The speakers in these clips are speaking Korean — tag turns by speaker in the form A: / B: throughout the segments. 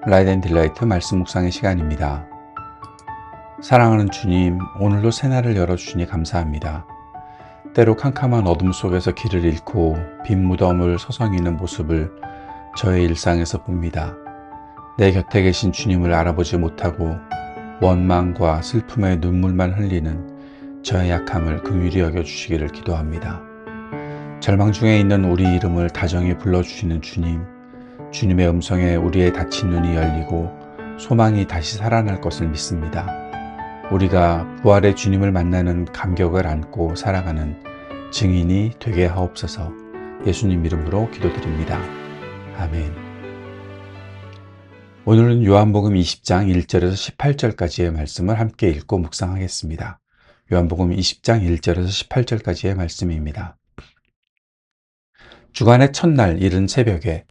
A: 라이트 앤 딜라이트 말씀 묵상의 시간입니다. 사랑하는 주님, 오늘도 새날을 열어주시니 감사합니다. 때로 캄캄한 어둠 속에서 길을 잃고 빈 무덤을 서성이는 모습을 저의 일상에서 봅니다. 내 곁에 계신 주님을 알아보지 못하고 원망과 슬픔의 눈물만 흘리는 저의 약함을 긍휼히 여겨주시기를 기도합니다. 절망 중에 있는 우리 이름을 다정히 불러주시는 주님, 주님의 음성에 우리의 닫힌 눈이 열리고 소망이 다시 살아날 것을 믿습니다. 우리가 부활의 주님을 만나는 감격을 안고 살아가는 증인이 되게 하옵소서. 예수님 이름으로 기도드립니다. 아멘. 오늘은 요한복음 20장 1절에서 18절까지의 말씀을 함께 읽고 묵상하겠습니다. 요한복음 20장 1절에서 18절까지의 말씀입니다. 주간의 첫날 이른 새벽에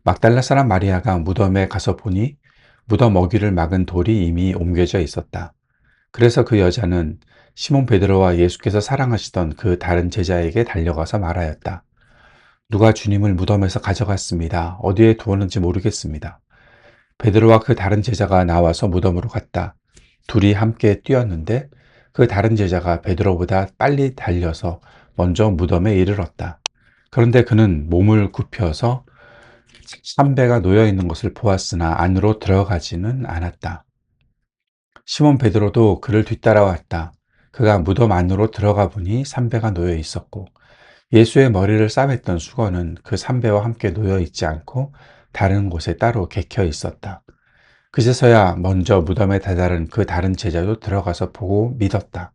A: 막달라 사람 마리아가 무덤에 가서 보니 무덤 어귀를 막은 돌이 이미 옮겨져 있었다. 그래서 그 여자는 시몬 베드로와 예수께서 사랑하시던 그 다른 제자에게 달려가서 말하였다. 누가 주님을 무덤에서 가져갔습니다. 어디에 두었는지 모르겠습니다. 베드로와 그 다른 제자가 나와서 무덤으로 갔다. 둘이 함께 뛰었는데 그 다른 제자가 베드로보다 빨리 달려서 먼저 무덤에 이르렀다. 그런데 그는 몸을 굽혀서 삼배가 놓여 있는 것을 보았으나 안으로 들어가지는 않았다. 시몬 베드로도 그를 뒤따라왔다. 그가 무덤 안으로 들어가 보니 삼배가 놓여 있었고 예수의 머리를 싸맸던 수건은 그 삼배와 함께 놓여 있지 않고 다른 곳에 따로 개켜 있었다. 그제서야 먼저 무덤에 다다른 그 다른 제자도 들어가서 보고 믿었다.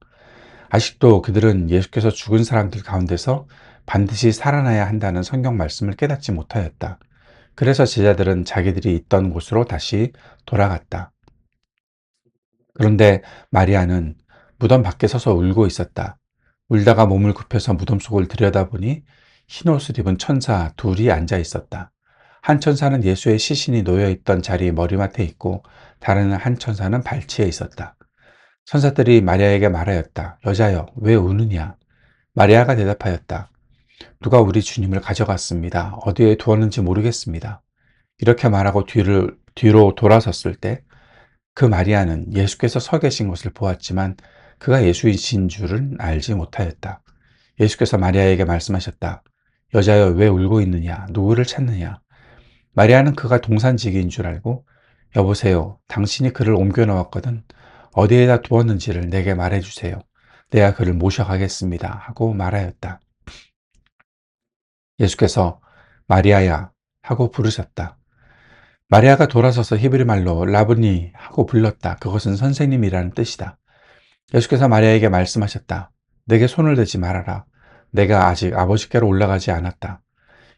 A: 아직도 그들은 예수께서 죽은 사람들 가운데서 반드시 살아나야 한다는 성경 말씀을 깨닫지 못하였다. 그래서 제자들은 자기들이 있던 곳으로 다시 돌아갔다. 그런데 마리아는 무덤 밖에 서서 울고 있었다. 울다가 몸을 굽혀서 무덤 속을 들여다보니 흰옷을 입은 천사 둘이 앉아 있었다. 한 천사는 예수의 시신이 놓여 있던 자리 머리맡에 있고 다른 한 천사는 발치에 있었다. 천사들이 마리아에게 말하였다. 여자여, 왜 우느냐? 마리아가 대답하였다. 누가 우리 주님을 가져갔습니다. 어디에 두었는지 모르겠습니다. 이렇게 말하고 뒤로 돌아섰을 때 그 마리아는 예수께서 서 계신 것을 보았지만 그가 예수이신 줄은 알지 못하였다. 예수께서 마리아에게 말씀하셨다. 여자여, 왜 울고 있느냐? 누구를 찾느냐? 마리아는 그가 동산지기인 줄 알고 여보세요. 당신이 그를 옮겨 놓았거든. 어디에다 두었는지를 내게 말해주세요. 내가 그를 모셔가겠습니다. 하고 말하였다. 예수께서 마리아야 하고 부르셨다. 마리아가 돌아서서 히브리 말로 라브니 하고 불렀다. 그것은 선생님이라는 뜻이다. 예수께서 마리아에게 말씀하셨다. 내게 손을 대지 말아라. 내가 아직 아버지께로 올라가지 않았다.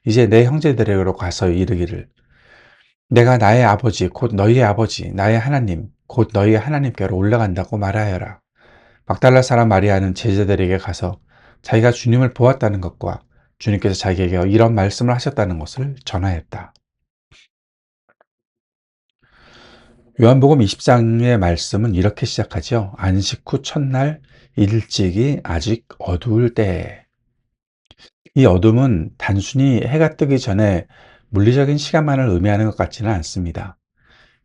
A: 이제 내 형제들에게로 가서 이르기를 내가 나의 아버지 곧 너희의 아버지 나의 하나님 곧 너희의 하나님께로 올라간다고 말하여라. 막달라 사람 마리아는 제자들에게 가서 자기가 주님을 보았다는 것과 주님께서 자기에게 이런 말씀을 하셨다는 것을 전하였다. 요한복음 20장의 말씀은 이렇게 시작하죠. 안식 후 첫날 일찍이 아직 어두울 때. 이 어둠은 단순히 해가 뜨기 전에 물리적인 시간만을 의미하는 것 같지는 않습니다.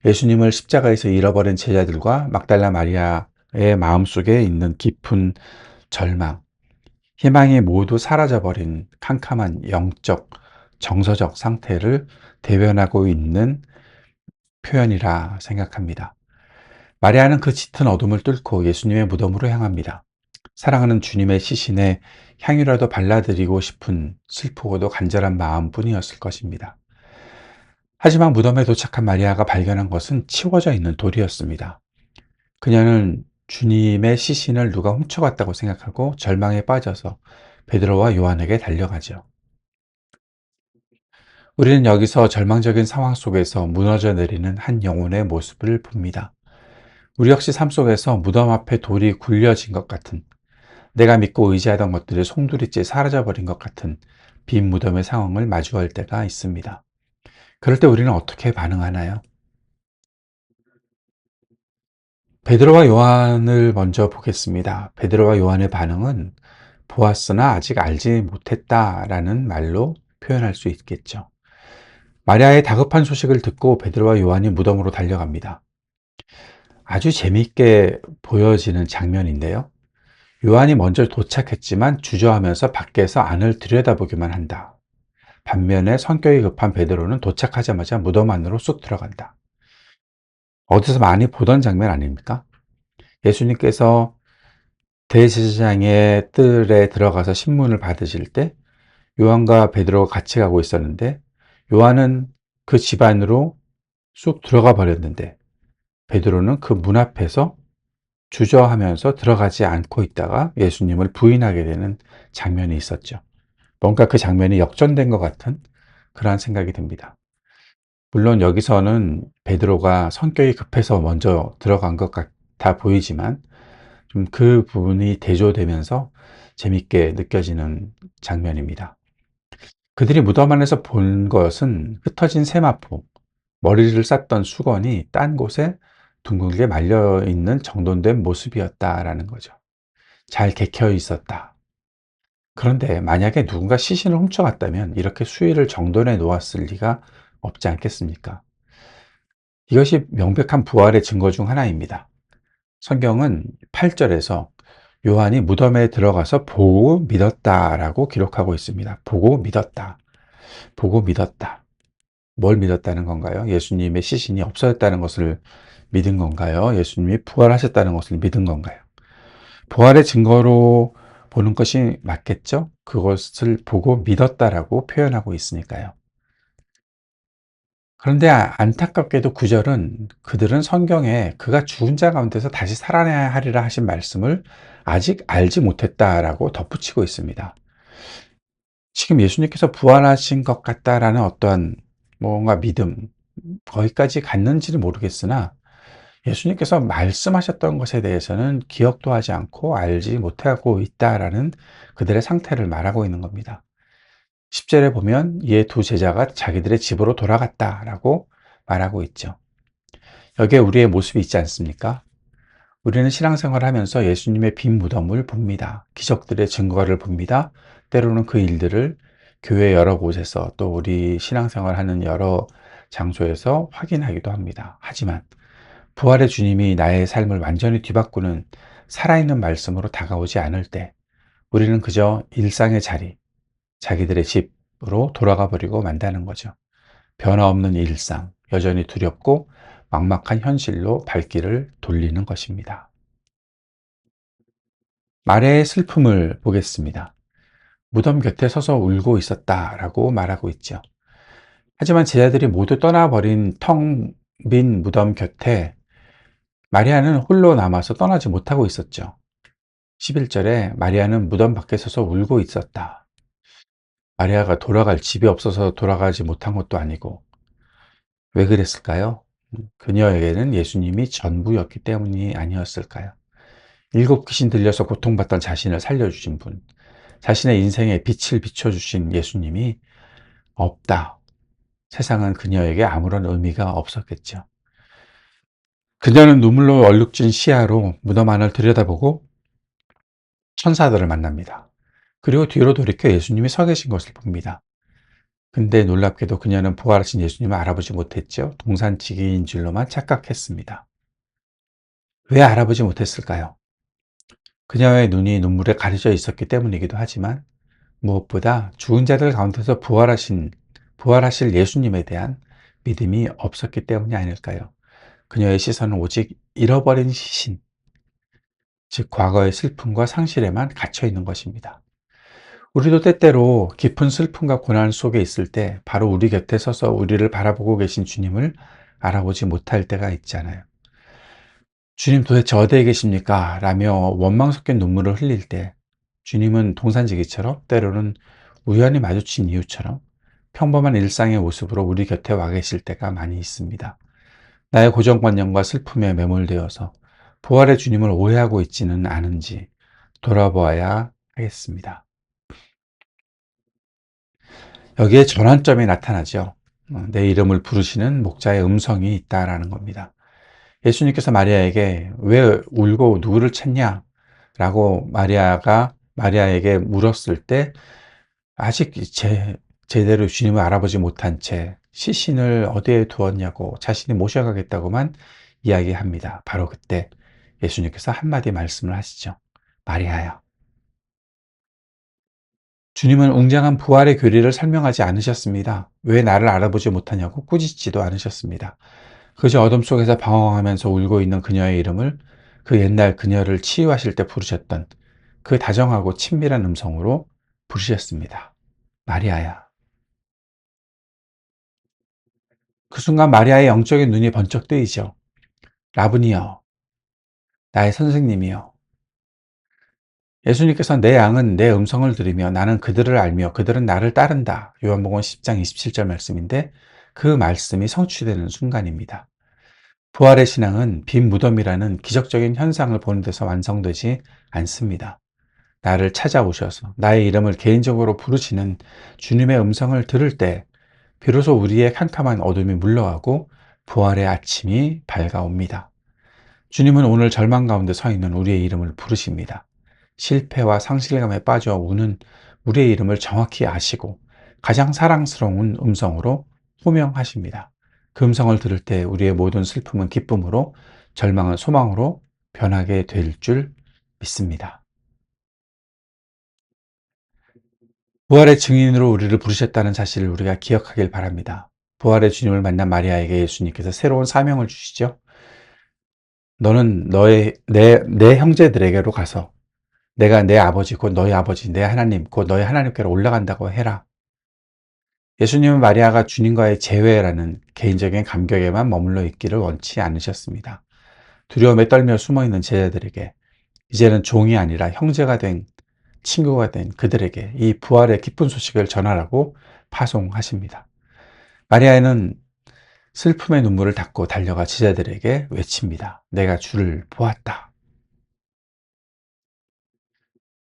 A: 예수님을 십자가에서 잃어버린 제자들과 막달라 마리아의 마음속에 있는 깊은 절망, 희망이 모두 사라져버린 캄캄한 영적, 정서적 상태를 대변하고 있는 표현이라 생각합니다. 마리아는 그 짙은 어둠을 뚫고 예수님의 무덤으로 향합니다. 사랑하는 주님의 시신에 향유라도 발라드리고 싶은 슬프고도 간절한 마음뿐이었을 것입니다. 하지만 무덤에 도착한 마리아가 발견한 것은 치워져 있는 돌이었습니다. 그녀는 주님의 시신을 누가 훔쳐갔다고 생각하고 절망에 빠져서 베드로와 요한에게 달려가죠. 우리는 여기서 절망적인 상황 속에서 무너져 내리는 한 영혼의 모습을 봅니다. 우리 역시 삶 속에서 무덤 앞에 돌이 굴려진 것 같은, 내가 믿고 의지하던 것들이 송두리째 사라져버린 것 같은 빈 무덤의 상황을 마주할 때가 있습니다. 그럴 때 우리는 어떻게 반응하나요? 베드로와 요한을 먼저 보겠습니다. 베드로와 요한의 반응은 보았으나 아직 알지 못했다라는 말로 표현할 수 있겠죠. 마리아의 다급한 소식을 듣고 베드로와 요한이 무덤으로 달려갑니다. 아주 재미있게 보여지는 장면인데요. 요한이 먼저 도착했지만 주저하면서 밖에서 안을 들여다보기만 한다. 반면에 성격이 급한 베드로는 도착하자마자 무덤 안으로 쑥 들어간다. 어디서 많이 보던 장면 아닙니까? 예수님께서 대제사장의 뜰에 들어가서 신문을 받으실 때 요한과 베드로가 같이 가고 있었는데 요한은 그 집 안으로 쑥 들어가 버렸는데 베드로는 그 문 앞에서 주저하면서 들어가지 않고 있다가 예수님을 부인하게 되는 장면이 있었죠. 뭔가 그 장면이 역전된 것 같은 그러한 생각이 듭니다. 물론 여기서는 베드로가 성격이 급해서 먼저 들어간 것 같아 보이지만 좀 그 부분이 대조되면서 재밌게 느껴지는 장면입니다. 그들이 무덤 안에서 본 것은 흩어진 세마포, 머리를 쌌던 수건이 딴 곳에 둥글게 말려 있는 정돈된 모습이었다라는 거죠. 잘 개켜 있었다. 그런데 만약에 누군가 시신을 훔쳐갔다면 이렇게 수위를 정돈해 놓았을 리가 없지 않겠습니까? 이것이 명백한 부활의 증거 중 하나입니다. 성경은 8절에서 요한이 무덤에 들어가서 보고 믿었다라고 기록하고 있습니다. 보고 믿었다. 보고 믿었다. 뭘 믿었다는 건가요? 예수님의 시신이 없어졌다는 것을 믿은 건가요? 예수님이 부활하셨다는 것을 믿은 건가요? 부활의 증거로 보는 것이 맞겠죠? 그것을 보고 믿었다라고 표현하고 있으니까요. 그런데 안타깝게도 9절은 그들은 성경에 그가 죽은 자 가운데서 다시 살아나야 하리라 하신 말씀을 아직 알지 못했다라고 덧붙이고 있습니다. 지금 예수님께서 부활하신 것 같다라는 어떠한 뭔가 믿음, 거기까지 갔는지는 모르겠으나 예수님께서 말씀하셨던 것에 대해서는 기억도 하지 않고 알지 못하고 있다라는 그들의 상태를 말하고 있는 겁니다. 10절에 보면 이에 두 제자가 자기들의 집으로 돌아갔다라고 말하고 있죠. 여기에 우리의 모습이 있지 않습니까? 우리는 신앙생활을 하면서 예수님의 빈 무덤을 봅니다. 기적들의 증거를 봅니다. 때로는 그 일들을 교회 여러 곳에서 또 우리 신앙생활하는 여러 장소에서 확인하기도 합니다. 하지만 부활의 주님이 나의 삶을 완전히 뒤바꾸는 살아있는 말씀으로 다가오지 않을 때 우리는 그저 일상의 자리, 자기들의 집으로 돌아가 버리고 만다는 거죠. 변화없는 일상, 여전히 두렵고 막막한 현실로 발길을 돌리는 것입니다. 말의 슬픔을 보겠습니다. 무덤 곁에 서서 울고 있었다라고 말하고 있죠. 하지만 제자들이 모두 떠나버린 텅 빈 무덤 곁에 마리아는 홀로 남아서 떠나지 못하고 있었죠. 11절에 마리아는 무덤 밖에 서서 울고 있었다. 마리아가 돌아갈 집이 없어서 돌아가지 못한 것도 아니고 왜 그랬을까요? 그녀에게는 예수님이 전부였기 때문이 아니었을까요? 일곱 귀신 들려서 고통받던 자신을 살려주신 분, 자신의 인생에 빛을 비춰주신 예수님이 없다. 세상은 그녀에게 아무런 의미가 없었겠죠. 그녀는 눈물로 얼룩진 시야로 무덤 안을 들여다보고 천사들을 만납니다. 그리고 뒤로 돌이켜 예수님이 서 계신 것을 봅니다. 근데 놀랍게도 그녀는 부활하신 예수님을 알아보지 못했죠. 동산지기인 줄로만 착각했습니다. 왜 알아보지 못했을까요? 그녀의 눈이 눈물에 가려져 있었기 때문이기도 하지만 무엇보다 죽은 자들 가운데서 부활하실 예수님에 대한 믿음이 없었기 때문이 아닐까요? 그녀의 시선은 오직 잃어버린 시신, 즉 과거의 슬픔과 상실에만 갇혀 있는 것입니다. 우리도 때때로 깊은 슬픔과 고난 속에 있을 때 바로 우리 곁에 서서 우리를 바라보고 계신 주님을 알아보지 못할 때가 있잖아요. 주님 도대체 어디에 계십니까? 라며 원망 섞인 눈물을 흘릴 때 주님은 동산지기처럼 때로는 우연히 마주친 이유처럼 평범한 일상의 모습으로 우리 곁에 와 계실 때가 많이 있습니다. 나의 고정관념과 슬픔에 매몰되어서 부활의 주님을 오해하고 있지는 않은지 돌아보아야 하겠습니다. 여기에 전환점이 나타나죠. 내 이름을 부르시는 목자의 음성이 있다라는 겁니다. 예수님께서 마리아에게 왜 울고 누구를 찾냐? 라고 마리아에게 물었을 때 아직 제대로 주님을 알아보지 못한 채 시신을 어디에 두었냐고 자신이 모셔가겠다고만 이야기합니다. 바로 그때 예수님께서 한마디 말씀을 하시죠. 마리아야. 주님은 웅장한 부활의 교리를 설명하지 않으셨습니다. 왜 나를 알아보지 못하냐고 꾸짖지도 않으셨습니다. 그저 어둠 속에서 방황하면서 울고 있는 그녀의 이름을 그 옛날 그녀를 치유하실 때 부르셨던 그 다정하고 친밀한 음성으로 부르셨습니다. 마리아야. 그 순간 마리아의 영적인 눈이 번쩍 뜨이죠. 라브니여, 나의 선생님이여. 예수님께서 내 양은 내 음성을 들으며 나는 그들을 알며 그들은 나를 따른다. 요한복음 10장 27절 말씀인데 그 말씀이 성취되는 순간입니다. 부활의 신앙은 빈 무덤이라는 기적적인 현상을 보는 데서 완성되지 않습니다. 나를 찾아오셔서 나의 이름을 개인적으로 부르시는 주님의 음성을 들을 때 비로소 우리의 캄캄한 어둠이 물러가고 부활의 아침이 밝아옵니다. 주님은 오늘 절망 가운데 서 있는 우리의 이름을 부르십니다. 실패와 상실감에 빠져 우는 우리의 이름을 정확히 아시고 가장 사랑스러운 음성으로 호명하십니다. 그 음성을 들을 때 우리의 모든 슬픔은 기쁨으로, 절망은 소망으로 변하게 될 줄 믿습니다. 부활의 증인으로 우리를 부르셨다는 사실을 우리가 기억하길 바랍니다. 부활의 주님을 만난 마리아에게 예수님께서 새로운 사명을 주시죠. 너는 내 형제들에게로 가서 내가 내 아버지 곧 너희 아버지 내 하나님 곧 너희 하나님께로 올라간다고 해라. 예수님은 마리아가 주님과의 재회라는 개인적인 감격에만 머물러 있기를 원치 않으셨습니다. 두려움에 떨며 숨어있는 제자들에게 이제는 종이 아니라 형제가 된, 친구가 된 그들에게 이 부활의 기쁜 소식을 전하라고 파송하십니다. 마리아는 슬픔의 눈물을 닦고 달려가 제자들에게 외칩니다. 내가 주를 보았다.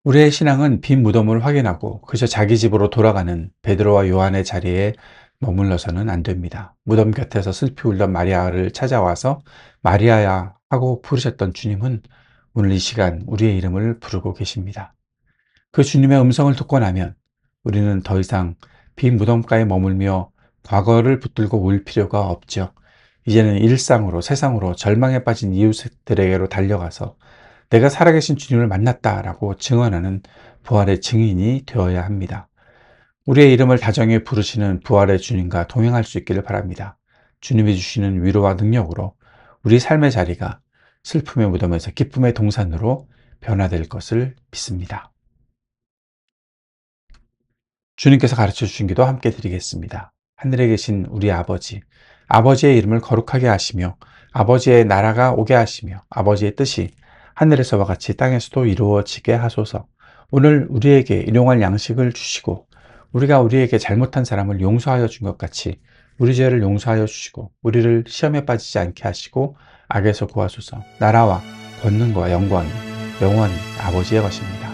A: 우리의 신앙은 빈 무덤을 확인하고 그저 자기 집으로 돌아가는 베드로와 요한의 자리에 머물러서는 안 됩니다. 무덤 곁에서 슬피 울던 마리아를 찾아와서 마리아야 하고 부르셨던 주님은 오늘 이 시간 우리의 이름을 부르고 계십니다. 그 주님의 음성을 듣고 나면 우리는 더 이상 빈 무덤가에 머물며 과거를 붙들고 울 필요가 없죠. 이제는 일상으로, 세상으로 절망에 빠진 이웃들에게로 달려가서 내가 살아계신 주님을 만났다라고 증언하는 부활의 증인이 되어야 합니다. 우리의 이름을 다정히 부르시는 부활의 주님과 동행할 수 있기를 바랍니다. 주님이 주시는 위로와 능력으로 우리 삶의 자리가 슬픔의 무덤에서 기쁨의 동산으로 변화될 것을 믿습니다. 주님께서 가르쳐 주신 기도 함께 드리겠습니다. 하늘에 계신 우리 아버지, 아버지의 이름을 거룩하게 하시며 아버지의 나라가 오게 하시며 아버지의 뜻이 하늘에서와 같이 땅에서도 이루어지게 하소서. 오늘 우리에게 일용할 양식을 주시고 우리가 우리에게 잘못한 사람을 용서하여 준 것 같이 우리 죄를 용서하여 주시고 우리를 시험에 빠지지 않게 하시고 악에서 구하소서. 나라와 권능과 영광이 영원히 아버지의 것입니다.